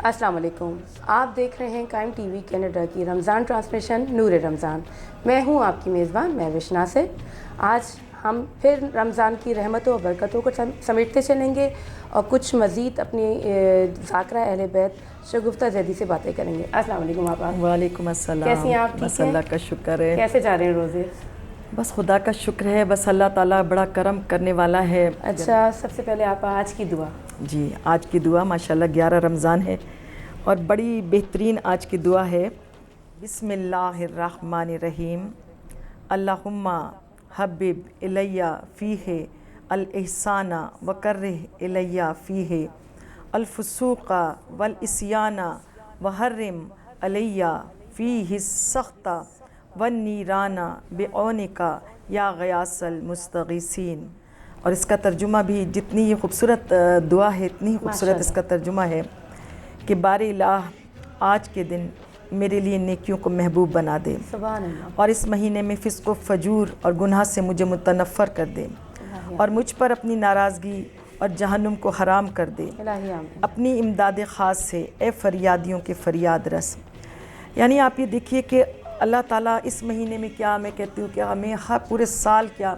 السلام علیکم، آپ دیکھ رہے ہیں قائم ٹی وی کینیڈا کی رمضان ٹرانسمیشن نور رمضان۔ میں ہوں آپ کی میزبان مہوش ناصر۔ آج ہم پھر رمضان کی رحمتوں اور برکتوں کو سمیٹتے چلیں گے اور کچھ مزید اپنی ذاکرہ اہل بیت شگفتہ زیدی سے باتیں کریں گے۔ السلام علیکم آپ۔ وعلیکم السلام۔ کیسی ہیں آپ؟ بس اللہ کا شکر ہے۔ کیسے جا رہے ہیں روزے؟ بس خدا کا شکر ہے، بس اللہ تعالیٰ بڑا کرم کرنے والا ہے۔ اچھا، سب سے پہلے آپ آج کی دعا۔ جی، آج کی دعا ماشاءاللہ 11 رمضان ہے اور بڑی بہترین آج کی دعا ہے۔ بسم اللہ الرحمن الرحیم، اللہم حبب الیہ فیہ الاحسان وکرہ الیہ فیہ الفسوق والعصیان وحرم علیہ فیہ السخط والنیران بعونک یا غیاث المستغیثین۔ اور اس کا ترجمہ بھی جتنی یہ خوبصورت دعا ہے اتنی ہی خوبصورت اس کا ترجمہ ہے کہ بار الہ آج کے دن میرے لیے نیکیوں کو محبوب بنا دے، سبحان اللہ، اور اس مہینے میں فسق و فجور اور گناہ سے مجھے متنفر کر دے، اور مجھ پر اپنی ناراضگی اور جہنم کو حرام کر دے، اپنی امداد خاص سے اے فریادیوں کے فریاد رس۔ یعنی آپ یہ دیکھیے کہ اللہ تعالیٰ اس مہینے میں کیا، میں کہتی ہوں کہ ہمیں ہر پورے سال کیا،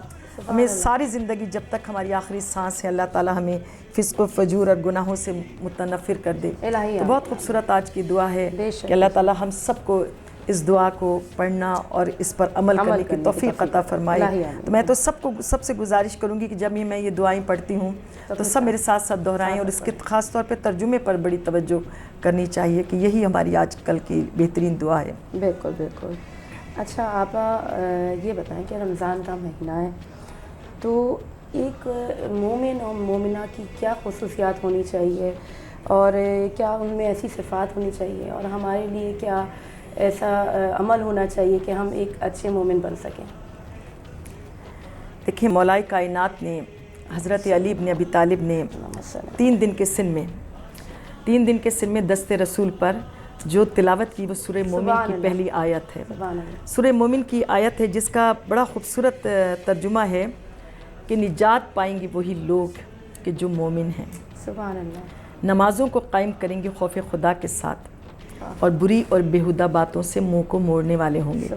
ہمیں ساری زندگی جب تک ہماری آخری سانس ہے اللہ تعالیٰ ہمیں فسق و فجور اور گناہوں سے متنفر کر دے۔ تو بہت خوبصورت آج کی دعا ہے کہ اللہ تعالیٰ ہم سب کو اس دعا کو پڑھنا اور اس پر عمل کرنے کی توفیق عطا فرمائے۔ تو میں تو سب سے گزارش کروں گی کہ جب میں یہ دعائیں پڑھتی ہوں تو سب میرے ساتھ ساتھ دہرائیں، اور اس کے خاص طور پہ ترجمے پر بڑی توجہ کرنی چاہیے کہ یہی ہماری آج کل کی بہترین دعا ہے۔ بالکل بالکل۔ اچھا آپ یہ بتائیں کہ رمضان کا مہینہ ہے تو ایک مومن اور مومنہ کی کیا خصوصیات ہونی چاہیے، اور کیا ان میں ایسی صفات ہونی چاہیے، اور ہمارے لیے کیا ایسا عمل ہونا چاہیے کہ ہم ایک اچھے مومن بن سکیں؟ دیکھیں، مولائے کائنات نے حضرت علی بن ابی طالب نے 3 دن کے سن میں دست رسول پر جو تلاوت کی وہ سورہ مومن کی پہلی آیت ہے۔ سورہ مومن کی آیت ہے جس کا بڑا خوبصورت ترجمہ ہے کہ نجات پائیں گے وہی لوگ کہ جو مومن ہیں، سبحان اللہ، نمازوں کو قائم کریں گے خوف خدا کے ساتھ، اور بری اور بیہودہ باتوں سے منہ کو موڑنے والے ہوں گے۔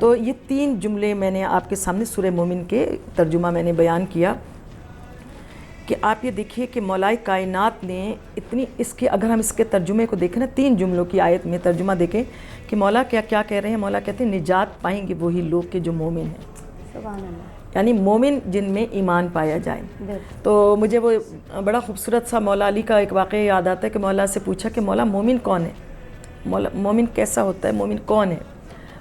تو یہ 3 جملے میں نے آپ کے سامنے سورہ مومن کے ترجمہ میں نے بیان کیا کہ آپ یہ دیکھیے کہ مولائے کائنات نے اتنی اگر ہم اس کے ترجمے کو دیکھیں نا، 3 جملوں کی آیت میں ترجمہ دیکھیں کہ مولا کیا کہہ رہے ہیں۔ مولا کہتے ہیں نجات پائیں گے وہی لوگ کہ جو مومن ہیں، سبحان اللہ، یعنی مومن جن میں ایمان پایا جائے۔ تو مجھے وہ بڑا خوبصورت سا مولا علی کا ایک واقعہ یاد آتا ہے کہ مولا سے پوچھا کہ مولا مومن کون ہے، مومن کیسا ہوتا ہے، مومن کون ہے؟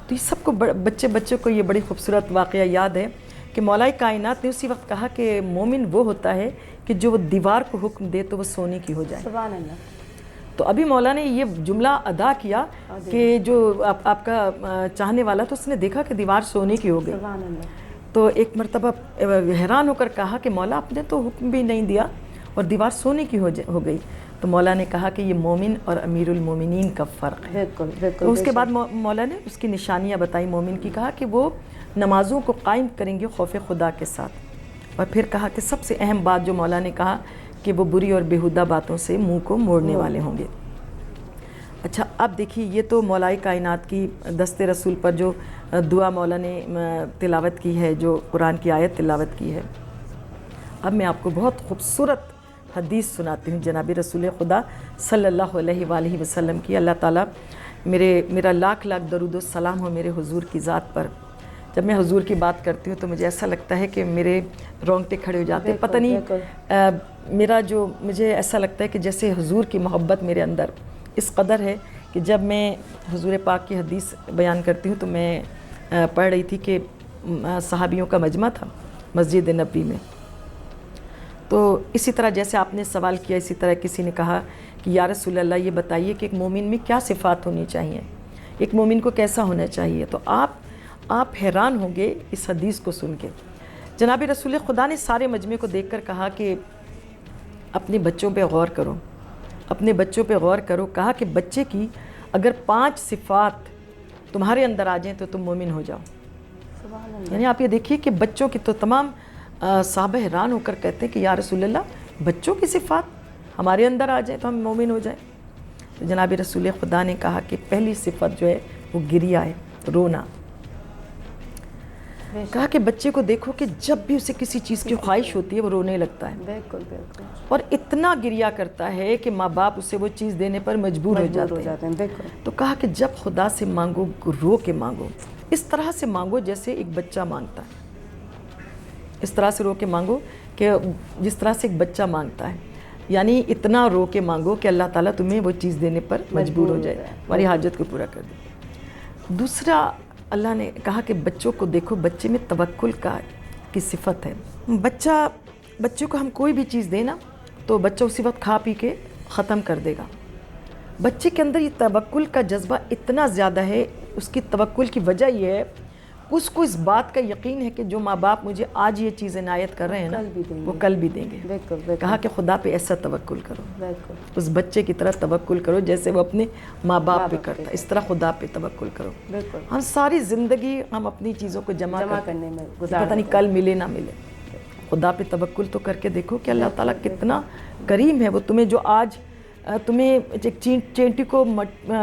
تو یہ سب کو بچے کو یہ بڑی خوبصورت واقعہ یاد ہے کہ مولا کائنات نے اسی وقت کہا کہ مومن وہ ہوتا ہے کہ جو وہ دیوار کو حکم دے تو وہ سونے کی ہو جائے۔ سبحان اللہ۔ تو ابھی مولا نے یہ جملہ ادا کیا کہ جو آپ کا چاہنے والا تو اس نے دیکھا کہ دیوار سونے کی ہو گئی، تو ایک مرتبہ حیران ہو کر کہا کہ مولا آپ نے تو حکم بھی نہیں دیا اور دیوار سونے کی ہو گئی۔ تو مولا نے کہا کہ یہ مومن اور امیر المومنین کا فرق ہے۔ تو اس کے بعد مولا نے اس کی نشانیاں بتائی مومن کی، کہا کہ وہ نمازوں کو قائم کریں گے خوف خدا کے ساتھ، اور پھر کہا کہ سب سے اہم بات جو مولا نے کہا کہ وہ بری اور بیہودہ باتوں سے منہ کو موڑنے والے ہوں گے۔ اچھا، اب دیکھیے یہ تو مولائے کائنات کی دست رسول پر جو دعا مولا نے تلاوت کی ہے، جو قرآن کی آیت تلاوت کی ہے۔ اب میں آپ کو بہت خوبصورت حدیث سناتی ہوں جناب رسول خدا صلی اللہ علیہ وآلہ وسلم کی۔ اللہ تعالیٰ میرا لاکھ درود و سلام ہو میرے حضور کی ذات پر۔ جب میں حضور کی بات کرتی ہوں تو مجھے ایسا لگتا ہے کہ میرے رونگٹے کھڑے ہو جاتے ہیں، پتہ نہیں مجھے ایسا لگتا ہے کہ جیسے حضور کی محبت میرے اندر اس قدر ہے کہ جب میں حضور پاک کی حدیث بیان کرتی ہوں تو میں پڑھ رہی تھی کہ صحابیوں کا مجمع تھا مسجد نبوی میں، تو اسی طرح جیسے آپ نے سوال کیا اسی طرح کسی نے کہا کہ یا رسول اللہ یہ بتائیے کہ ایک مومن میں کیا صفات ہونی چاہیے، ایک مومن کو کیسا ہونا چاہیے؟ تو آپ حیران ہوں گے اس حدیث کو سن کے جناب رسول خدا نے سارے مجمع کو دیکھ کر کہا کہ اپنے بچوں پہ غور کرو، اپنے بچوں پہ غور کرو. کہا کہ بچے کی اگر 5 صفات تمہارے اندر آ جائیں تو تم مومن ہو جاؤ. یعنی آپ یہ دیکھیے کہ بچوں کی تو تمام صحابہ حیران ہو کر کہتے ہیں کہ یا رسول اللہ بچوں کی صفات ہمارے اندر آ جائیں تو ہم مومن ہو جائیں. تو جناب رسول خدا نے کہا کہ پہلی صفت جو ہے وہ گریا ہے، رونا. کہا کہ بچے کو دیکھو کہ جب بھی اسے کسی چیز کی خواہش ہوتی ہے وہ رونے لگتا ہے، بالکل بالکل، اور اتنا گریا کرتا ہے کہ ماں باپ اسے وہ چیز دینے پر مجبور ہو جاتے ہیں. بالکل. تو کہا کہ جب خدا سے مانگو رو کے مانگو، اس طرح سے مانگو جیسے ایک بچہ مانگتا ہے، اس طرح سے رو کے مانگو کہ جس طرح سے ایک بچہ مانگتا ہے. یعنی اتنا رو کے مانگو کہ اللہ تعالیٰ تمہیں وہ چیز دینے پر مجبور ہو جائے، ہماری حاجت کو پورا کر دے. دوسرا اللہ نے کہا کہ بچوں کو دیکھو، بچے میں توکل کی صفت ہے. بچے کو ہم کوئی بھی چیز دیں نا تو بچہ اسی وقت کھا پی کے ختم کر دے گا. بچے کے اندر یہ توکل کا جذبہ اتنا زیادہ ہے. اس کی توکل کی وجہ یہ ہے اس کو اس بات کا یقین ہے کہ جو ماں باپ مجھے آج یہ چیز عنایت کر رہے ہیں نا وہ کل بھی دیں گے. کہا کہ خدا پہ ایسا توکل کرو، اس بچے کی طرح توکل کرو جیسے وہ اپنے ماں باپ پہ کرتا ہے، اس طرح خدا پہ توکل کرو. ہم ساری زندگی ہم اپنی چیزوں کو جمع کرنے میں پتہ نہیں کل ملے نہ ملے. خدا پہ توکل تو کر کے دیکھو کہ اللہ تعالیٰ کتنا کریم ہے. وہ تمہیں جو آج تمہیں ایک چینٹی کو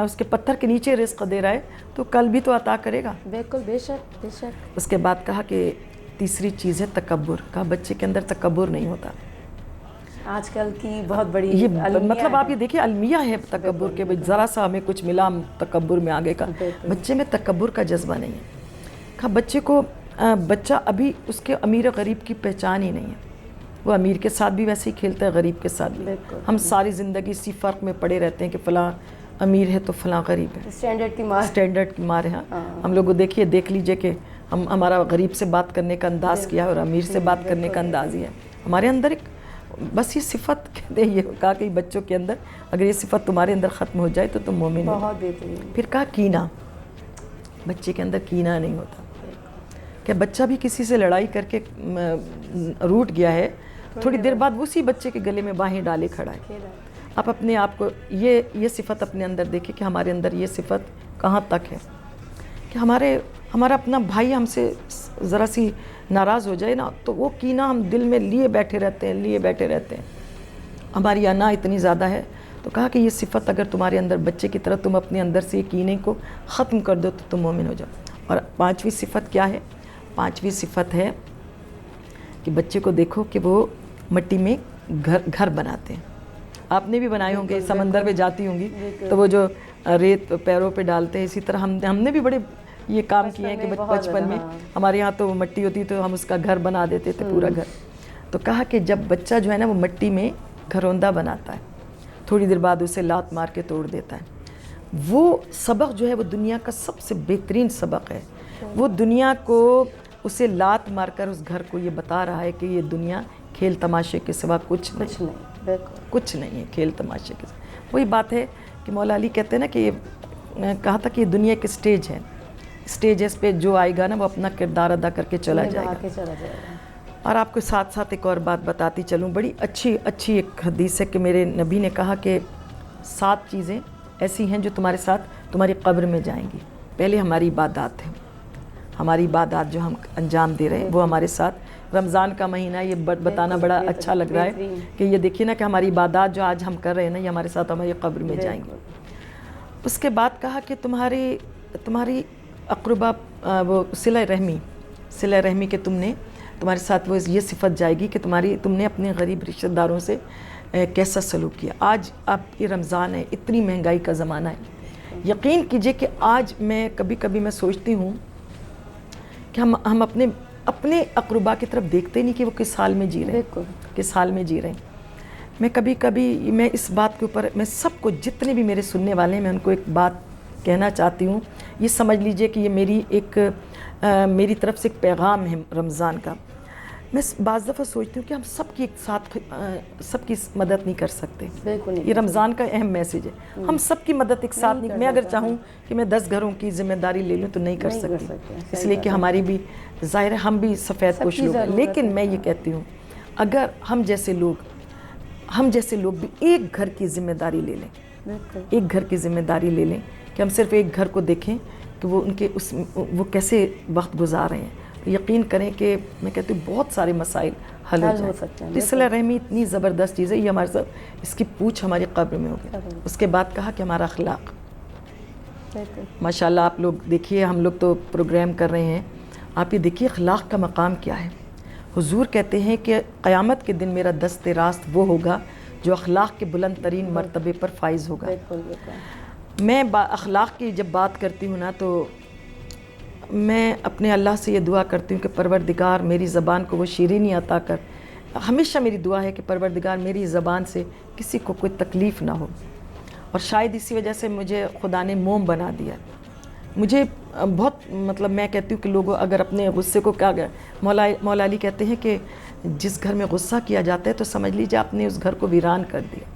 اس کے پتھر کے نیچے رزق دے رہا ہے تو کل بھی تو عطا کرے گا. بالکل، بے شک بے شک. اس کے بعد کہا کہ تیسری چیز ہے تکبر. کہا بچے کے اندر تکبر نہیں ہوتا. آج کل کی بہت بڑی یہ مطلب آپ یہ دیکھیے المیہ ہے تکبر کے، ذرا سا ہمیں کچھ ملا ہم تکبر میں آگے کا. بچے میں تکبر کا جذبہ نہیں ہے. کہا بچہ ابھی اس کے امیر غریب کی پہچان ہی نہیں ہے. وہ امیر کے ساتھ بھی ویسے ہی کھیلتا ہے، غریب کے ساتھ بھی. ہم ساری زندگی اسی فرق میں پڑے رہتے ہیں کہ فلاں امیر ہے تو فلاں غریب ہے. اسٹینڈرڈ کی مار ہے. ہم لوگوں دیکھ لیجئے کہ ہمارا غریب سے بات کرنے کا انداز کیا ہے اور امیر سے بات کرنے کا انداز ہی ہے. ہمارے اندر ایک بس یہ صفت کہتے ہیں، یہ کہا کہ بچوں کے اندر اگر یہ صفت تمہارے اندر ختم ہو جائے تو تم مومن ہو. پھر کہا کینہ. بچے کے اندر کینہ نہیں ہوتا. کہ بچہ بھی کسی سے لڑائی کر کے روٹ گیا ہے، تھوڑی دیر بعد اسی بچے کے گلے میں باہیں ڈالے کھڑا ہے. آپ اپنے آپ کو یہ صفت اپنے اندر دیکھیں کہ ہمارے اندر یہ صفت کہاں تک ہے کہ ہمارا اپنا بھائی ہم سے ذرا سی ناراض ہو جائے نا تو وہ کینہ ہم دل میں لیے بیٹھے رہتے ہیں. ہماری انا اتنی زیادہ ہے. تو کہا کہ یہ صفت اگر تمہارے اندر بچے کی طرح تم اپنے اندر سے یہ کینے کو ختم کر دو تو تم مومن ہو جاؤ. اور 5ویں صفت کیا ہے؟ 5ویں صفت ہے کہ بچے کو دیکھو کہ وہ مٹی میں گھر بناتے ہیں. آپ نے بھی بنائے ہوں گے، سمندر میں جاتی ہوں گی تو وہ جو ریت پیروں پہ ڈالتے ہیں، اسی طرح ہم نے بھی بڑے یہ کام کیے ہیں کہ بچپن میں ہمارے یہاں تو مٹی ہوتی تو ہم اس کا گھر بنا دیتے تھے پورا گھر. تو کہا کہ جب بچہ جو ہے نا وہ مٹی میں گھروندہ بناتا ہے، تھوڑی دیر بعد اسے لات مار کے توڑ دیتا ہے. وہ سبق جو ہے وہ دنیا کا سب سے بہترین سبق ہے. وہ دنیا کو اسے لات مار کر اس گھر کو یہ بتا رہا ہے کہ یہ دنیا کھیل تماشے کے سوا کچھ نہیں ہے. کھیل تماشے کے سوا وہی بات ہے کہ مولا علی کہتے ہیں نا کہ یہ کہا تھا کہ یہ دنیا ایک اسٹیج ہے. اسٹیجز پہ جو آئے گا نا وہ اپنا کردار ادا کر کے چلا جائے گا. اور آپ کو ساتھ ساتھ ایک اور بات بتاتی چلوں، بڑی اچھی ایک حدیث ہے کہ میرے نبی نے کہا کہ 7 چیزیں ایسی ہیں جو تمہارے ساتھ تمہاری قبر میں جائیں گی. پہلے ہماری عبادات ہیں، ہماری عبادات جو ہم انجام دے رہے ہیں وہ ہمارے ساتھ. رمضان کا مہینہ یہ بتانا بڑا اچھا لگ رہا ہے کہ یہ دیکھیے نا کہ ہماری عبادات جو آج ہم کر رہے ہیں نا یہ ہمارے ساتھ ہماری قبر میں جائیں گی. اس کے بعد کہا کہ تمہاری اقربا وہ صلہ رحمی کہ تمہارے ساتھ وہ یہ صفت جائے گی کہ تم نے اپنے غریب رشتہ داروں سے کیسا سلوک کیا. آج آپ یہ رمضان ہے، اتنی مہنگائی کا زمانہ ہے. یقین کیجئے کہ آج میں کبھی میں سوچتی ہوں کہ ہم اپنے اقربا کی طرف دیکھتے نہیں کہ وہ کس حال میں جی رہے ہیں. میں کبھی میں اس بات کے اوپر میں سب کو جتنے بھی میرے سننے والے ہیں میں ان کو ایک بات کہنا چاہتی ہوں. یہ سمجھ لیجئے کہ یہ میری طرف سے ایک پیغام ہے رمضان کا میں بعض دفعہ سوچتی ہوں کہ ہم سب کی ایک ساتھ سب کی مدد نہیں کر سکتے. بالکل نہیں. یہ رمضان کا اہم میسیج ہے. ہم سب کی مدد ایک ساتھ نہیں. میں اگر چاہوں کہ میں 10 گھروں کی ذمہ داری لے لوں تو نہیں کر سکتی, اس لیے کہ ہماری بھی ظاہر ہے ہم بھی سفید پوش لوگ ہیں. لیکن میں یہ کہتی ہوں اگر ہم جیسے لوگ بھی ایک گھر کی ذمہ داری لے لیں, ایک گھر کی ذمہ داری لے لیں کہ ہم صرف ایک گھر کو دیکھیں کہ وہ ان کے وہ کیسے وقت گزار رہے ہیں, یقین کریں کہ میں کہتی ہوں بہت سارے مسائل حل ہو سکتے ہیں. صلہ رحمی اتنی زبردست چیز ہے, یہ ہمارے ساتھ اس کی پوچھ ہماری قبر میں ہوگی. اس کے بعد کہا کہ ہمارا اخلاق, ماشاءاللہ آپ لوگ دیکھیے, ہم لوگ تو پروگرام کر رہے ہیں, آپ یہ دیکھیے اخلاق کا مقام کیا ہے. حضور کہتے ہیں کہ قیامت کے دن میرا دست راست وہ ہوگا جو اخلاق کے بلند ترین مرتبے پر فائز ہوگا. میں اخلاق کی جب بات کرتی ہوں نا تو میں اپنے اللہ سے یہ دعا کرتی ہوں کہ پروردگار میری زبان کو وہ شیرینی عطا کر. ہمیشہ میری دعا ہے کہ پروردگار میری زبان سے کسی کو کوئی تکلیف نہ ہو, اور شاید اسی وجہ سے مجھے خدا نے موم بنا دیا. مجھے بہت مطلب میں کہتی ہوں کہ لوگوں اگر اپنے غصے کو کیا گیا, مولا علی کہتے ہیں کہ جس گھر میں غصہ کیا جاتا ہے تو سمجھ لیجیے آپ نے اس گھر کو ویران کر دیا.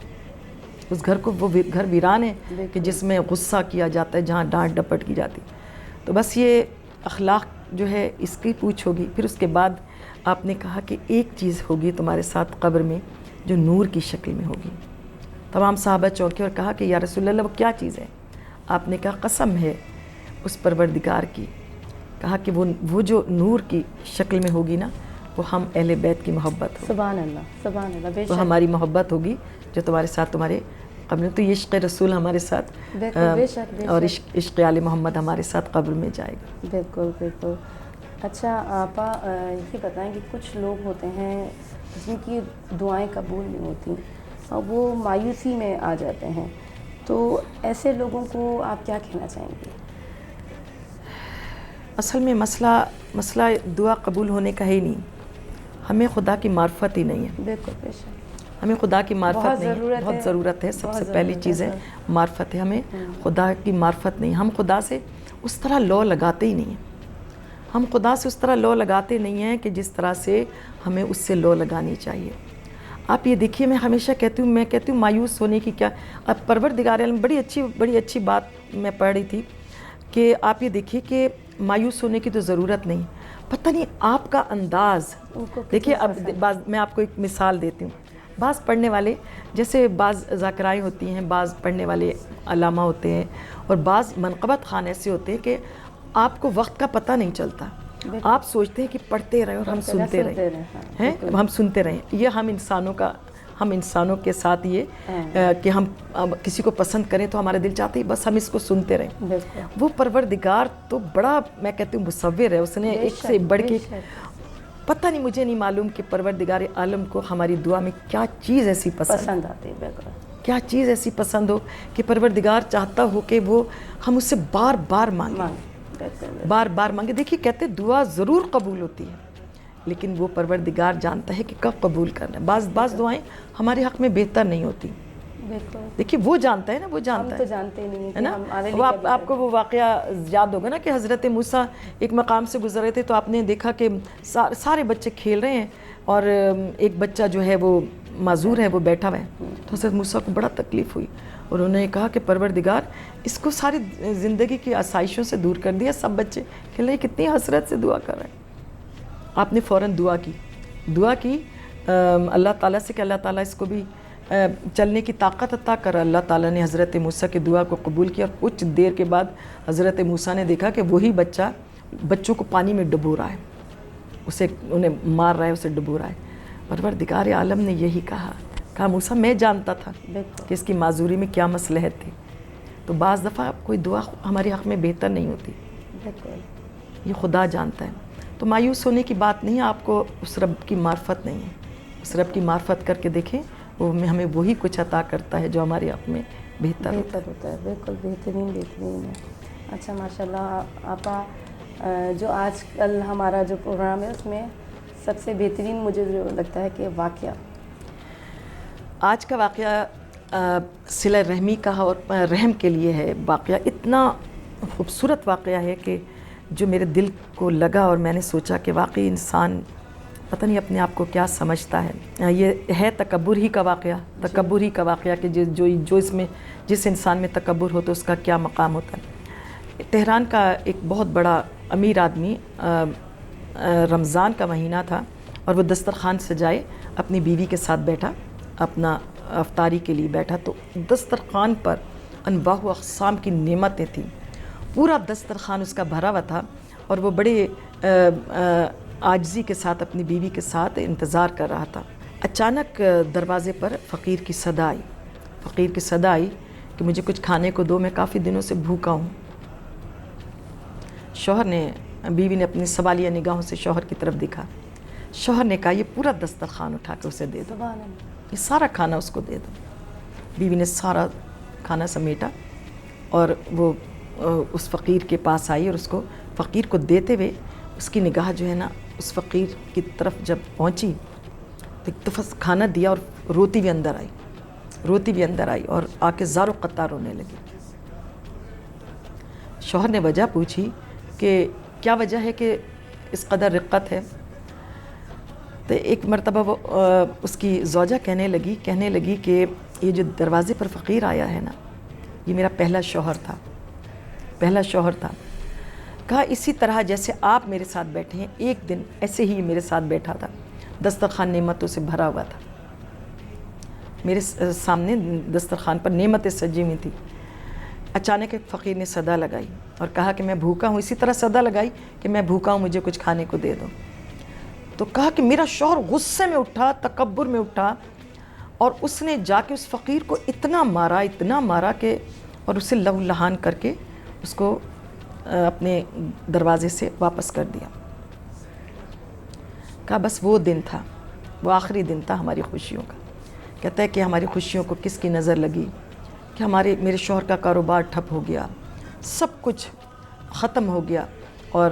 اس گھر کو وہ گھر ویران ہے کہ جس میں غصہ کیا جاتا ہے, جہاں ڈانٹ ڈپٹ کی جاتی. تو بس یہ اخلاق جو ہے اس کی پوچھ ہوگی. پھر اس کے بعد آپ نے کہا کہ ایک چیز ہوگی تمہارے ساتھ قبر میں جو نور کی شکل میں ہوگی. تمام صحابہ چونکے اور کہا کہ یا رسول اللہ وہ کیا چیز ہے؟ آپ نے کہا قسم ہے اس پروردگار کی, کہا کہ وہ جو نور کی شکل میں ہوگی نا وہ ہم اہل بیت کی محبت ہوگی. سبحان اللہ, سبحان اللہ. وہ ہماری محبت ہوگی جو تمہارے ساتھ تمہارے قبر میں. تو یہ عشق رسول ہمارے ساتھ اور عشق آل محمد ہمارے ساتھ قبر میں جائے گا. بالکل بالکل. اچھا آپا یہ بتائیں کہ کچھ لوگ ہوتے ہیں جن کی دعائیں قبول نہیں ہوتی اور وہ مایوسی میں آ جاتے ہیں, تو ایسے لوگوں کو آپ کیا کہنا چاہیں گے؟ اصل میں مسئلہ دعا قبول ہونے کا ہی نہیں, ہمیں خدا کی معرفت ہی نہیں ہے. بالکل بے شک, ہمیں خدا کی معرفت نہیں ہے, بہت ضرورت ہے. سب سے پہلی چیز ہے معرفت ہے, ہمیں خدا کی معرفت نہیں. ہم خدا سے اس طرح لو لگاتے ہی نہیں ہیں, ہم خدا سے اس طرح لو لگاتے نہیں ہیں کہ جس طرح سے ہمیں اس سے لو لگانی چاہیے. آپ یہ دیکھیے, میں ہمیشہ کہتی ہوں مایوس ہونے کی کیا. اب پروردگار عالم بڑی اچھی بات میں پڑھ رہی تھی کہ آپ یہ دیکھیے کہ مایوس ہونے کی تو ضرورت نہیں. پتہ نہیں آپ کا انداز دیکھیے. اب میں آپ کو ایک مثال دیتی ہوں. بعض پڑھنے والے جیسے بعض ذاکرائیں ہوتی ہیں, بعض پڑھنے والے علامہ ہوتے ہیں, اور بعض منقبت خوان ایسے ہوتے ہیں کہ آپ کو وقت کا پتہ نہیں چلتا. آپ سوچتے ہیں کہ پڑھتے رہیں اور ہم سنتے رہیں, ہم سنتے رہیں. یہ ہم انسانوں کے ساتھ یہ کہ ہم کسی کو پسند کریں تو ہمارا دل چاہتا ہے بس ہم اس کو سنتے رہیں. وہ پروردگار تو بڑا میں کہتی ہوں مصور ہے, اس نے ایک سے بڑھ کے پتہ نہیں, مجھے نہیں معلوم کہ پروردگار عالم کو ہماری دعا میں کیا چیز ایسی پسند آتی ہے, کیا چیز ایسی پسند ہو کہ پروردگار چاہتا ہو کہ وہ ہم اس سے بار بار مانگیں. دیکھیے کہتے دعا ضرور قبول ہوتی ہے لیکن وہ پروردگار جانتا ہے کہ کب قبول کرنا ہے. بعض دعائیں ہمارے حق میں بہتر نہیں ہوتی. دیکھیے وہ جانتا ہے نا, وہ جانتا ہے نا. وہ آپ کو وہ واقعہ یاد ہوگا نا کہ حضرت موسیٰ ایک مقام سے گزر رہے تھے تو آپ نے دیکھا کہ سارے بچے کھیل رہے ہیں اور ایک بچہ جو ہے وہ معذور ہے, وہ بیٹھا ہوا ہے. تو حضرت موسیٰ کو بڑا تکلیف ہوئی اور انہوں نے کہا کہ پروردگار اس کو ساری زندگی کی آسائشوں سے دور کر دیا, سب بچے کھیل رہے ہیں, کتنی حسرت سے دعا کر رہے ہیں. آپ نے فوراً دعا کی اللہ تعالیٰ سے کہ اللہ تعالیٰ اس کو بھی چلنے کی طاقت عطا کر. اللہ تعالیٰ نے حضرت موسیٰ کی دعا کو قبول کیا اور کچھ دیر کے بعد حضرت موسیٰ نے دیکھا کہ وہی بچوں کو پانی میں ڈبو رہا ہے, انہیں مار رہا ہے, اسے ڈبو رہا ہے. پروردگار عالم نے یہی کہا موسیٰ میں جانتا تھا کہ اس کی معذوری میں کیا مصلحت تھی. تو بعض دفعہ کوئی دعا ہمارے حق میں بہتر نہیں ہوتی, یہ خدا جانتا ہے. تو مایوس ہونے کی بات نہیں ہے, آپ کو اس رب کی معرفت نہیں ہے. اس رب کی معرفت کر کے دیکھیں, وہ ہمیں وہی کچھ عطا کرتا ہے جو ہمارے حق میں بہتر ہوتا ہے. بالکل بہترین ہے. اچھا ماشاءاللہ آپا, جو آج کل ہمارا جو پروگرام ہے اس میں سب سے بہترین مجھے جو لگتا ہے کہ آج کا واقعہ صلہ رحمی کا اور رحم کے لیے ہے. واقعہ اتنا خوبصورت واقعہ ہے کہ جو میرے دل کو لگا اور میں نے سوچا کہ واقعی انسان پتہ نہیں اپنے آپ کو کیا سمجھتا ہے. یہ ہے تکبر ہی کا واقعہ کہ جو اس میں جس انسان میں تکبر ہو تو اس کا کیا مقام ہوتا ہے. تہران کا ایک بہت بڑا امیر آدمی رمضان کا مہینہ تھا اور وہ دسترخوان سجائے اپنی بیوی کے ساتھ بیٹھا, اپنا افطاری کے لیے بیٹھا, تو دسترخوان پر انواع و اقسام کی نعمتیں تھیں. پورا دسترخوان اس کا بھرا ہوا تھا اور وہ بڑے عاجزی کے ساتھ اپنی بیوی کے ساتھ انتظار کر رہا تھا. اچانک دروازے پر فقیر کی صدا آئی کہ مجھے کچھ کھانے کو دو, میں کافی دنوں سے بھوکا ہوں. بیوی نے اپنی سوالیہ نگاہوں سے شوہر کی طرف دیکھا. شوہر نے کہا یہ پورا دسترخوان اٹھا کے اسے دے دو, یہ سارا کھانا اس کو دے دو. بیوی نے سارا کھانا سمیٹا اور وہ اس فقیر کے پاس آئی اور اس کو فقیر کو دیتے ہوئے اس کی نگاہ جو ہے نا اس فقیر کی طرف جب پہنچی تو ایک دفعہ کھانا دیا اور روتی بھی اندر آئی اور آ کے زار و قطار رونے لگی. شوہر نے وجہ پوچھی کہ کیا وجہ ہے کہ اس قدر رقت ہے. تو ایک مرتبہ وہ اس کی زوجہ کہنے لگی کہ یہ جو دروازے پر فقیر آیا ہے نا یہ میرا پہلا شوہر تھا. کہا اسی طرح جیسے آپ میرے ساتھ بیٹھے ہیں ایک دن ایسے ہی میرے ساتھ بیٹھا تھا, دسترخوان نعمتوں سے بھرا ہوا تھا, میرے سامنے دسترخوان پر نعمتیں سجی ہوئی تھی. اچانک ایک فقیر نے صدا لگائی اور کہا کہ میں بھوکا ہوں, اسی طرح صدا لگائی کہ میں بھوکا ہوں, مجھے کچھ کھانے کو دے دو. تو کہا کہ میرا شوہر غصے میں اٹھا, تکبر میں اٹھا اور اس نے جا کے اس فقیر کو اتنا مارا کہ اور اسے لہو لہان کر کے اس کو اپنے دروازے سے واپس کر دیا. کہا بس وہ دن تھا, وہ آخری دن تھا ہماری خوشیوں کا. کہتا ہے کہ ہماری خوشیوں کو کس کی نظر لگی کہ میرے شوہر کا کاروبار ٹھپ ہو گیا, سب کچھ ختم ہو گیا اور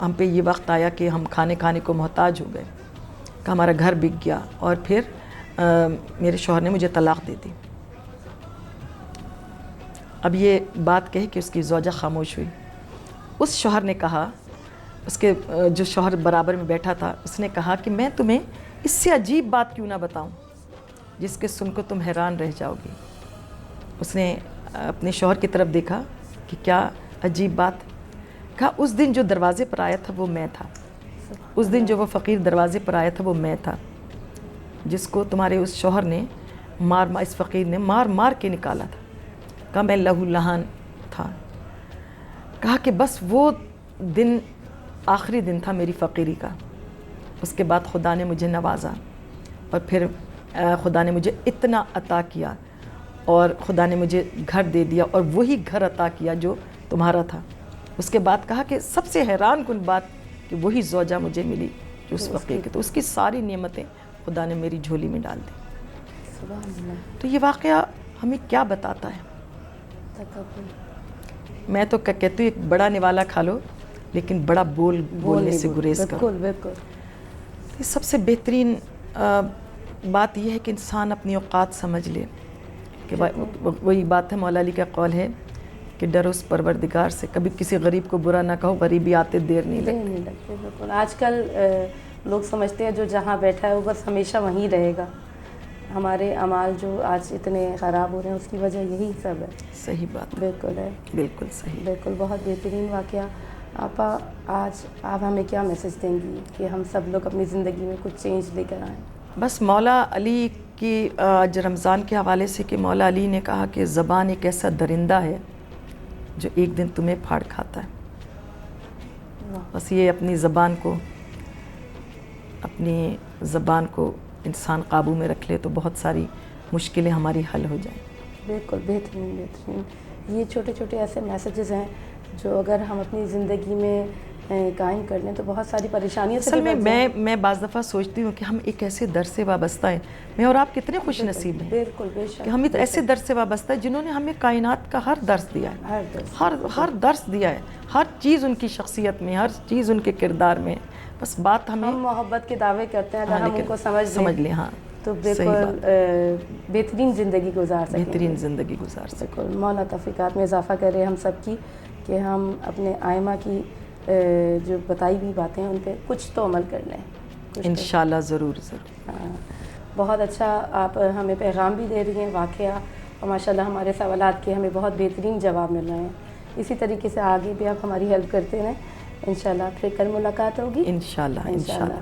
ہم پہ یہ وقت آیا کہ ہم کھانے کو محتاج ہو گئے, کہ ہمارا گھر بک گیا اور پھر میرے شوہر نے مجھے طلاق دے دی. اب یہ بات کہی کہ اس کی زوجہ خاموش ہوئی. اس شوہر نے کہا, اس کے جو شوہر برابر میں بیٹھا تھا, اس نے کہا کہ میں تمہیں اس سے عجیب بات کیوں نہ بتاؤں جس کے سن کو تم حیران رہ جاؤ گی. اس نے اپنے شوہر کی طرف دیکھا کہ کیا عجیب بات. کہا اس دن جو دروازے پر آیا تھا وہ میں تھا, اس دن جو وہ فقیر دروازے پر آیا تھا وہ میں تھا, جس کو تمہارے اس شوہر نے اس فقیر نے مار کے نکالا تھا. کہا میں لہو لہان تھا. کہا کہ بس وہ دن آخری دن تھا میری فقیری کا. اس کے بعد خدا نے مجھے نوازا اور پھر خدا نے مجھے اتنا عطا کیا اور خدا نے مجھے گھر دے دیا اور وہی گھر عطا کیا جو تمہارا تھا. اس کے بعد کہا کہ سب سے حیران کن بات کہ وہی زوجہ مجھے ملی جو اس فقیر کی, تو اس کی ساری نعمتیں خدا نے میری جھولی میں ڈال دی. تو یہ واقعہ ہمیں کیا بتاتا ہے؟ میں تو کہتی ہوں ایک بڑا نوالا کھا لو لیکن بڑا بولنے سے گریز کرو. بالکل. سب سے بہترین بات یہ ہے کہ انسان اپنی اوقات سمجھ لے کہ وہی بات ہے, مولا علی کا قول ہے کہ ڈر اس پروردگار سے, کبھی کسی غریب کو برا نہ کہو, غریبی آتے دیر نہیں لگتی. بالکل. آج کل لوگ سمجھتے ہیں جو جہاں بیٹھا ہے وہ بس ہمیشہ وہیں رہے گا. ہمارے اعمال جو آج اتنے خراب ہو رہے ہیں اس کی وجہ یہی سب ہے. صحیح بات. بالکل ہے. بالکل صحیح. بالکل. بہت بہترین واقعہ. آپا آج آپ ہمیں کیا میسج دیں گی کہ ہم سب لوگ اپنی زندگی میں کچھ چینج لے کر آئیں؟ بس مولا علی کی آج رمضان کے حوالے سے کہ مولا علی نے کہا کہ زبان ایک ایسا درندہ ہے جو ایک دن تمہیں پھاڑ کھاتا ہے. بس یہ اپنی زبان کو انسان قابو میں رکھ لے تو بہت ساری مشکلیں ہماری حل ہو جائیں. بالکل. بہترین. یہ چھوٹے چھوٹے ایسے میسیجز ہیں جو اگر ہم اپنی زندگی میں قائم کر لیں تو بہت ساری پریشانیوں سے. اصل میں بعض دفعہ سوچتی ہوں کہ ہم ایک ایسے در سے وابستہ ہیں, میں اور آپ کتنے خوش نصیب ہیں. بالکل. بے شک. کہ ہم ایسے در سے وابستہ ہیں جنہوں نے ہمیں کائنات کا ہر درس دیا ہے, ہر درس دیا ہے, ہر چیز ان کی شخصیت میں, ہر چیز ان کے کردار میں. بس بات ہم محبت کے دعوے کرتے ہیں, اگر ہم ان کو سمجھ لیں ہاں تو بالکل بہترین زندگی گزار سکیں. مولا توفیقات میں اضافہ کرے ہم سب کی کہ ہم اپنے آئمہ کی جو بتائی ہوئی باتیں ہیں ان پہ کچھ تو عمل کر لیں. کچھ انشاءاللہ ضرور ضرور. بہت اچھا آپ ہمیں پیغام بھی دے رہی ہیں واقعہ، اور ماشاءاللہ ہمارے سوالات کے ہمیں بہت بہترین جواب مل رہے ہیں. اسی طریقے سے آگے بھی آپ ہماری ہیلپ کرتے رہیں انشاءاللہ. پھر کل ملاقات ہوگی انشاءاللہ.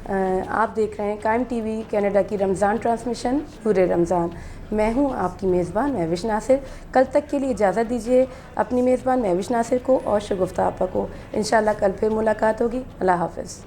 آپ دیکھ رہے ہیں قائم ٹی وی کینیڈا کی رمضان ٹرانسمیشن نور رمضان. میں ہوں آپ کی میزبان مہوش ناصر. کل تک کے لیے اجازت دیجیے اپنی میزبان مہوش ناصر کو اور شگفتہ آپا کو. انشاءاللہ کل پھر ملاقات ہوگی. اللہ حافظ.